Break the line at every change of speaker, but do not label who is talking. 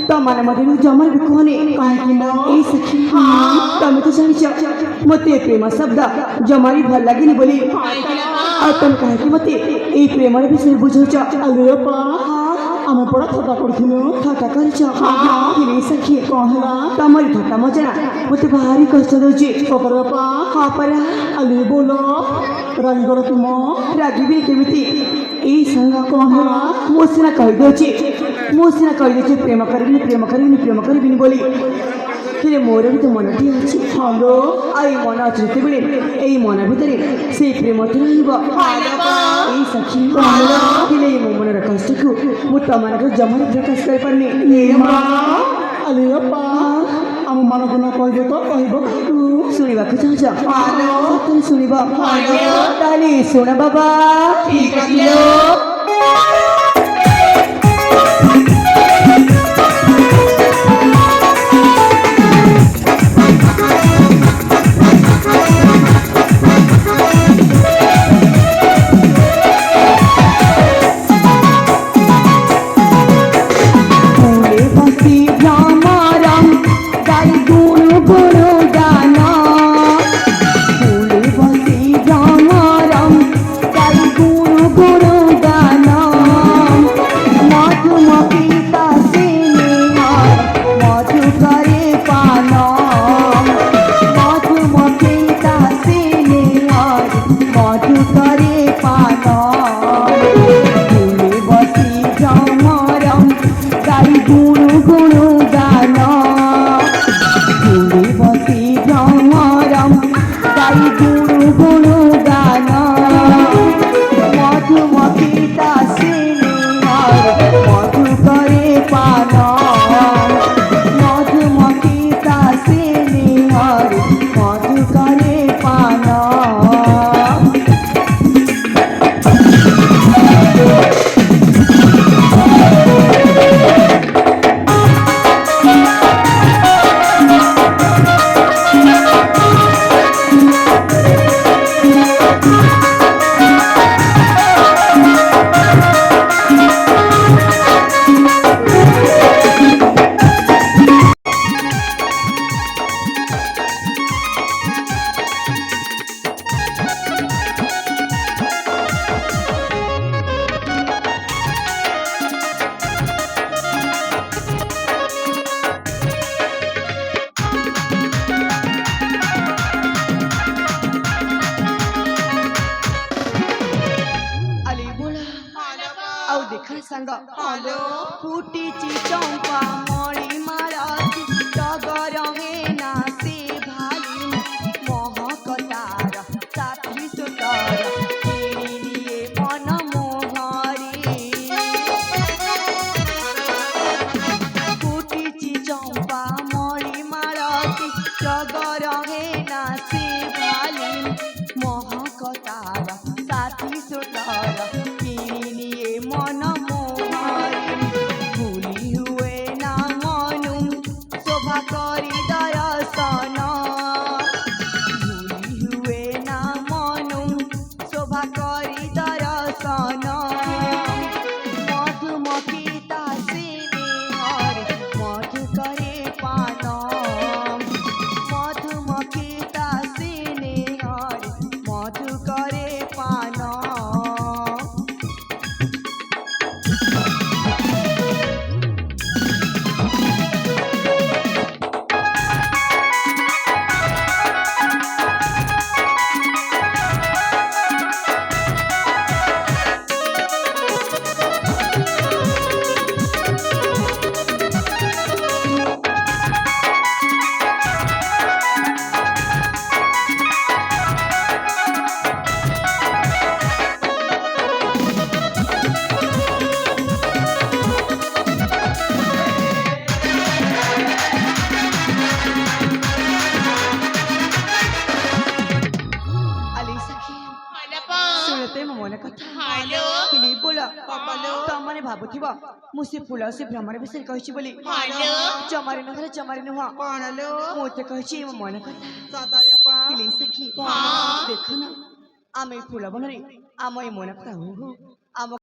तमाने मधे जमल कोने काहे ए सखी तमे तो जानी मते प्रेम शब्द जमारी भल लागिनी बोली आ तुम काहे कि मते ए प्रेम विषय बुझौछ अरे पा आमे पड़ा थटा करथिनो थटा करछ किने सखी कहला तमरी थटा मजा मते भारी कष्ट दोछि ओकर पा हा परा अले बोलो रागी गरो तुम रागी भी केमिति ए संग कहला मोसिना कहि दोछि मोसिना कहि दोछि प्रेम करबिनी बोली किरे मोर भी तो मनटी अछि हालो आई मन अछि बेले एई मन भितरे से प्रेम रहइबो ए सखी हालो किले मो मनर कष्ट को मु तमन को जमन प्रकाश कर परनी ए मां अले अप्पा हम मन को न कहबो तो कहबो तू सुनिबा को चाह हालो तुम सुनिबा हालो ताली सुन बाबा ठीक अछि फुटीची चंपा मळी माळाची टगर हेना से भाली महकतार साथी सुतर किणिनिए मन मोहरी फुटीची चंपा मळी माळाची टगर हेना से भाली महकतार साथी सुतर किणिनिए मन मोहरी କହିଲ ତମମାନେ ଭାବୁଥିବ ମୁଁ ସେ ଫୁଲ ସେ ଭ୍ରମର ବିଷୟରେ କହିଛି ବୋଲି ଜମାରେ ନୁହଁ ଜମାରେ ନୁହଁ ମୁଁ ତ କହିଛି ମୋ ମନ କଥା ହେଲେ ସଖୀ ଦେଖ ନା ଆମେ ଫୁଲ ବନରେ ଆମ ଏ ମନ କଥା ଆମ